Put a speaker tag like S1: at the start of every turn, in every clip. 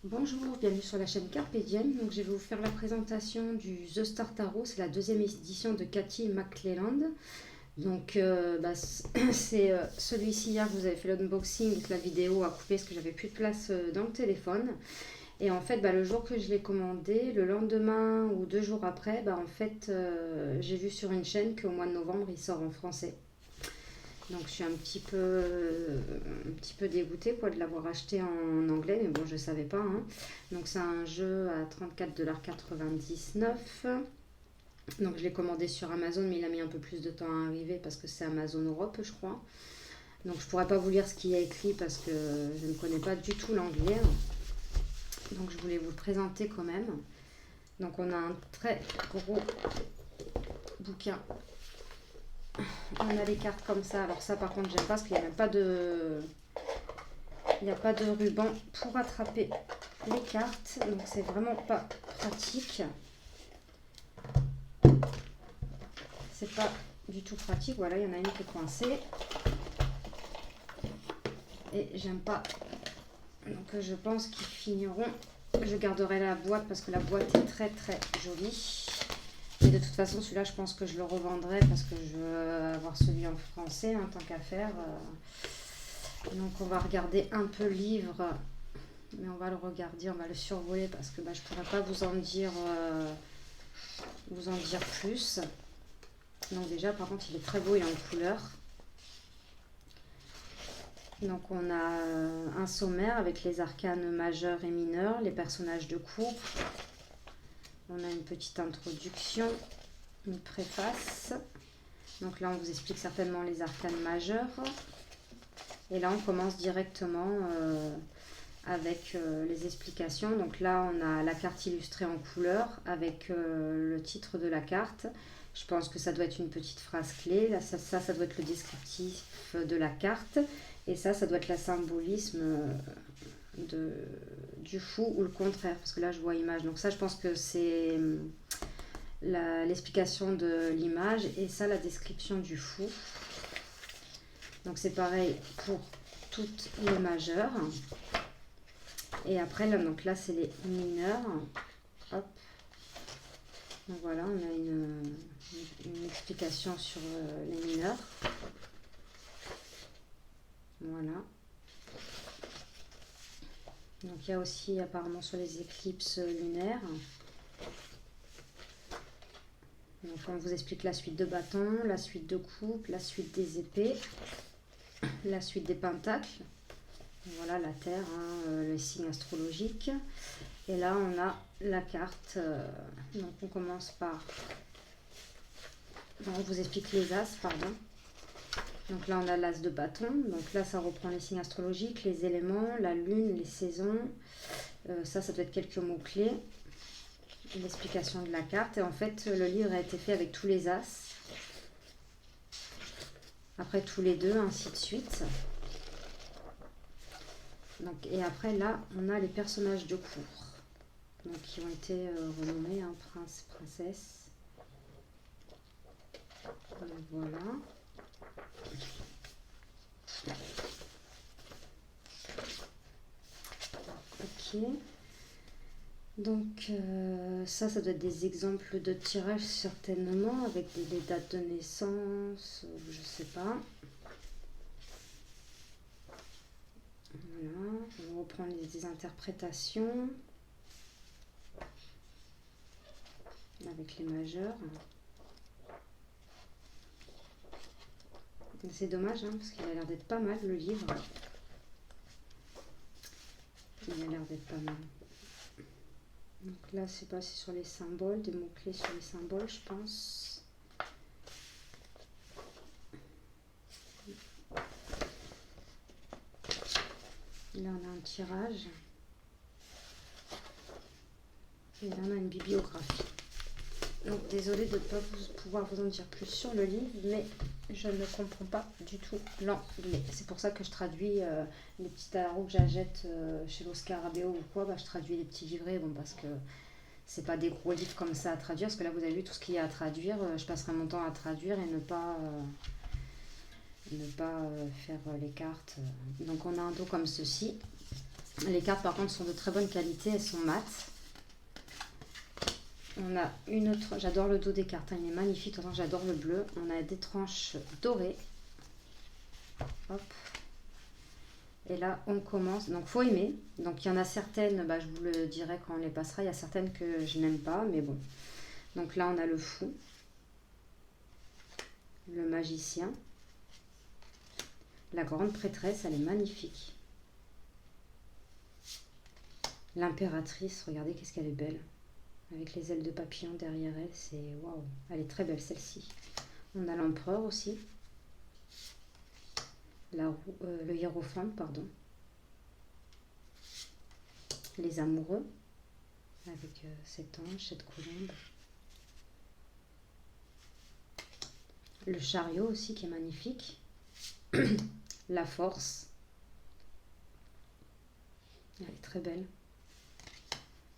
S1: Bonjour, bienvenue sur la chaîne Carpe Diem. Donc, je vais vous faire la présentation du The Star Tarot. C'est la deuxième édition de Cathy McClelland. Donc, c'est celui-ci hier, vous avez fait l'unboxing et que la vidéo a coupé parce que j'avais plus de place dans le téléphone. Et en fait, le jour que je l'ai commandé, le lendemain ou 2 jours après, j'ai vu sur une chaîne qu'au mois de novembre, il sort en français. Donc je suis un petit peu dégoûtée de l'avoir acheté en anglais, mais bon, je ne savais pas, hein. Donc c'est un jeu à 34,99 $. Donc je l'ai commandé sur Amazon, mais il a mis un peu plus de temps à arriver parce que c'est Amazon Europe, je crois. Donc je ne pourrais pas vous lire ce qu'il y a écrit parce que je ne connais pas du tout l'anglais. Donc je voulais vous le présenter quand même. Donc on a un très gros bouquin. On a les cartes comme ça. Alors ça par contre j'aime pas parce qu'il n'y a même pas de... Il n'y a pas de ruban pour attraper les cartes. Donc c'est vraiment pas pratique. C'est pas du tout pratique. Voilà, il y en a une qui est coincée. Et j'aime pas. Donc je pense qu'ils finiront. Je garderai la boîte parce que la boîte est très très jolie. Et de toute façon, celui-là, je pense que je le revendrai parce que je veux avoir celui en français, hein, tant qu'à faire. Donc, on va regarder un peu le livre, mais on va le regarder, on va le survoler parce que je ne pourrais pas vous en dire plus. Donc, déjà, par contre, il est très beau, il est en couleur. Donc, on a un sommaire avec les arcanes majeurs et mineurs, les personnages de cours. On a une petite introduction, une préface. Donc là, on vous explique certainement les arcanes majeures. Et là, on commence directement avec les explications. Donc là, on a la carte illustrée en couleur avec le titre de la carte. Je pense que ça doit être une petite phrase clé. Là, ça doit être le descriptif de la carte. Et ça doit être la symbolisme du fou ou le contraire. Parce que là, je vois image. Donc ça, je pense que c'est l'explication de l'image. Et ça, la description du fou. Donc c'est pareil pour toutes les majeures. Et après, là c'est les mineurs. Hop. Donc voilà, on a une explication sur les mineurs. Voilà. Donc il y a aussi apparemment sur les éclipses lunaires. Donc on vous explique la suite de bâtons, la suite de coupes, la suite des épées, la suite des pentacles. Voilà la Terre, hein, les signes astrologiques. Et là on a la carte. Donc on commence par... on vous explique les as, pardon. Donc là on a l'as de bâton. Donc là ça reprend les signes astrologiques, les éléments, la lune, les saisons. Ça doit être quelques mots-clés. L'explication de la carte. Et en fait le livre a été fait avec tous les as. Après tous les deux, ainsi de suite. Donc, et après là, on a les personnages de cour. Donc qui ont été renommés, hein, prince, princesse. Donc, voilà. Ok. Donc ça doit être des exemples de tirage certainement, avec des dates de naissance, je sais pas. Voilà, on reprend les interprétations avec les majeurs. C'est dommage, hein, parce qu'il a l'air d'être pas mal le livre. Il a l'air d'être pas mal. Donc là, c'est passé sur les symboles, des mots-clés sur les symboles, je pense. Là, on a un tirage. Et là, on a une bibliographie. Donc, désolée de ne pas pouvoir vous en dire plus sur le livre, mais je ne comprends pas du tout l'anglais. C'est pour ça que je traduis les petits tarots que j'achète chez l'Oscar Abeo ou quoi. Je traduis les petits livrets, parce que c'est pas des gros livres comme ça à traduire. Parce que là, vous avez vu tout ce qu'il y a à traduire. Je passerai mon temps à traduire et ne pas faire les cartes. Donc, on a un dos comme ceci. Les cartes par contre sont de très bonne qualité, elles sont mates. On a une autre, j'adore le dos des cartes, hein, il est magnifique, autant j'adore le bleu. On a des tranches dorées. Hop. Et là on commence, donc faut aimer. Donc il y en a certaines, je vous le dirai quand on les passera, il y a certaines que je n'aime pas, mais bon. Donc là on a le fou, le magicien, la grande prêtresse, elle est magnifique. L'impératrice, regardez qu'est-ce qu'elle est belle. Avec les ailes de papillon derrière elle, c'est waouh. Elle est très belle celle-ci. On a l'empereur aussi. Le hiérophant, pardon. Les amoureux. Avec cet ange, cette colombe. Le chariot aussi qui est magnifique. La force. Elle est très belle.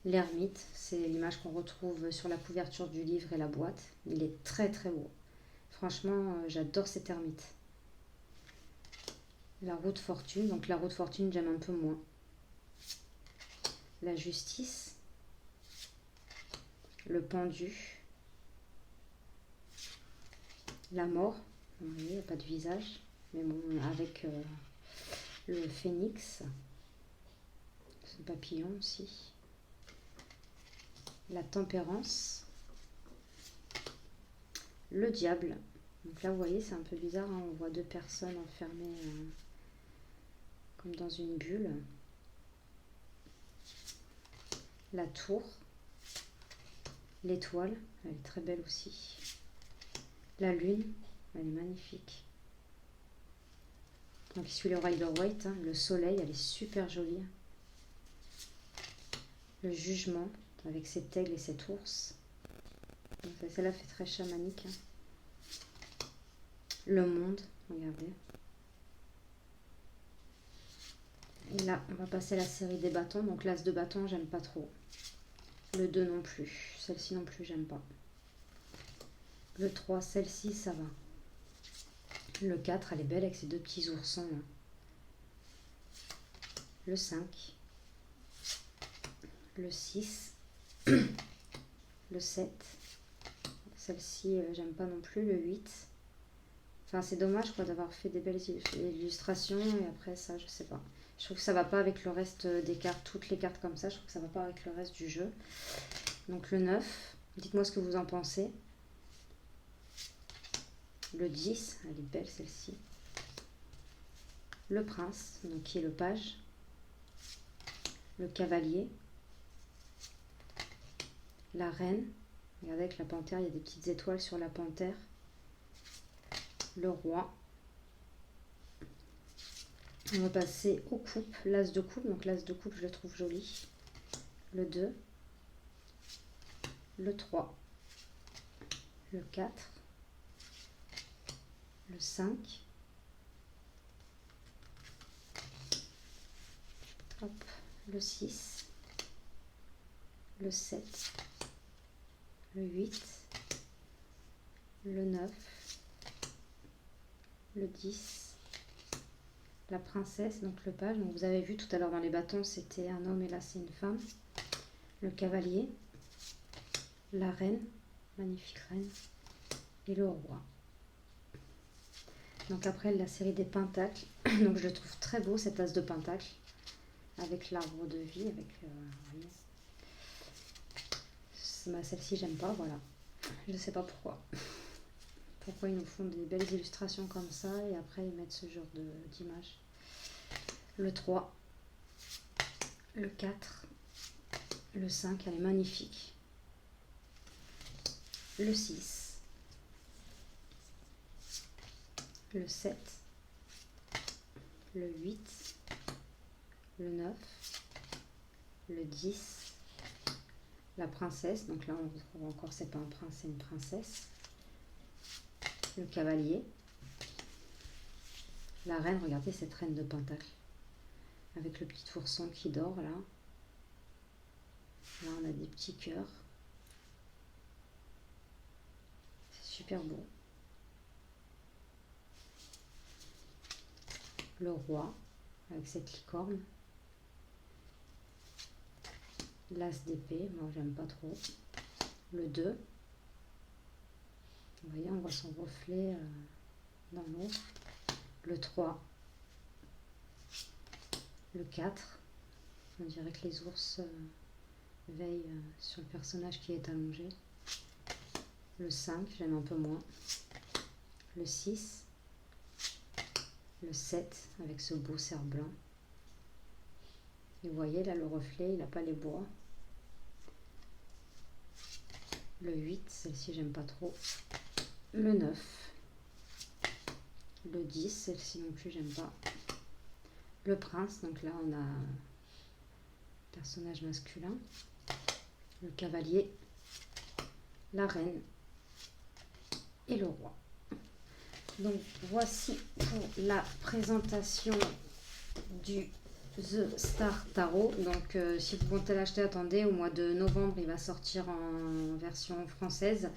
S1: L'ermite, c'est l'image qu'on retrouve sur la couverture du livre et la boîte. Il est très très beau. Franchement, j'adore cet ermite. La roue de fortune, donc la roue de fortune, j'aime un peu moins. La justice. Le pendu. La mort. Vous voyez, il n'y a pas de visage. Mais bon, avec le phénix. Ce papillon aussi. La tempérance, le diable. Donc là, vous voyez, c'est un peu bizarre, hein, on voit deux personnes enfermées comme dans une bulle. La tour, l'étoile, elle est très belle aussi. La lune, elle est magnifique. Donc ici le Rider-Waite, hein, le soleil, elle est super jolie. Le jugement, avec cet aigle et cet ours. Celle-là fait très chamanique. Hein. Le monde, regardez. Et là, on va passer à la série des bâtons. Donc l'as de bâton, j'aime pas trop. Le 2 non plus. Celle-ci non plus, j'aime pas. Le 3, celle-ci, ça va. Le 4, elle est belle avec ses deux petits oursons. Là. Le 5. Le 6. Le 7. Celle-ci, j'aime pas non plus. Le 8. Enfin, c'est dommage quoi d'avoir fait des belles illustrations et après ça, je sais pas. Je trouve que ça va pas avec le reste des cartes, toutes les cartes comme ça, je trouve que ça va pas avec le reste du jeu. Donc le 9, dites-moi ce que vous en pensez. Le 10, elle est belle celle-ci. Le prince, donc qui est le page. Le cavalier. La reine. Regardez avec la panthère, il y a des petites étoiles sur la panthère. Le roi. On va passer aux coupes. L'as de coupe, donc l'as de coupe, je le trouve joli. Le 2. Le 3. Le 4. Le 5. Hop, le 6. Le 7. Le 8. Le 9. Le 10. La princesse, donc le page. Donc vous avez vu tout à l'heure dans les bâtons, c'était un homme et là c'est une femme. Le cavalier. La reine, magnifique reine. Et le roi. Donc après la série des pentacles. Donc je le trouve très beau cet as de pentacle. Avec l'arbre de vie. Avec celle-ci j'aime pas, voilà. Je sais pas pourquoi. Pourquoi ils nous font des belles illustrations comme ça et après ils mettent ce genre d'image. Le 3. Le 4. Le 5, elle est magnifique. Le 6. Le 7. Le 8. Le 9. Le 10. La princesse, donc là on retrouve encore, c'est pas un prince, c'est une princesse. Le cavalier. La reine, regardez cette reine de pentacle. Avec le petit ourson qui dort là. Là on a des petits cœurs. C'est super beau. Le roi, avec cette licorne. l'as d'épée, moi j'aime pas trop. Le 2. Vous voyez, on voit son reflet dans l'eau. Le 3. Le 4. On dirait que les ours veillent sur le personnage qui est allongé. Le 5, j'aime un peu moins. Le 6. Le 7, avec ce beau cerf blanc. Et vous voyez, là, le reflet, il n'a pas les bois. Le 8, celle-ci, j'aime pas trop. Le 9. Le 10, celle-ci non plus, j'aime pas. Le prince, donc là, on a personnage masculin. Le cavalier. La reine. Et le roi. Donc, voici pour la présentation du The Star Tarot. Donc si vous comptez l'acheter, attendez, au mois de novembre il va sortir en version française.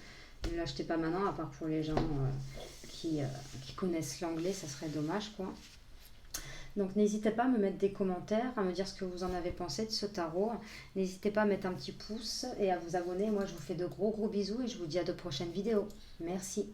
S1: Ne l'achetez pas maintenant, à part pour les gens qui connaissent l'anglais, ça serait dommage quoi. Donc n'hésitez pas à me mettre des commentaires, à me dire ce que vous en avez pensé de ce tarot. N'hésitez pas à mettre un petit pouce et à vous abonner. Moi je vous fais de gros bisous et je vous dis à de prochaines vidéos. Merci.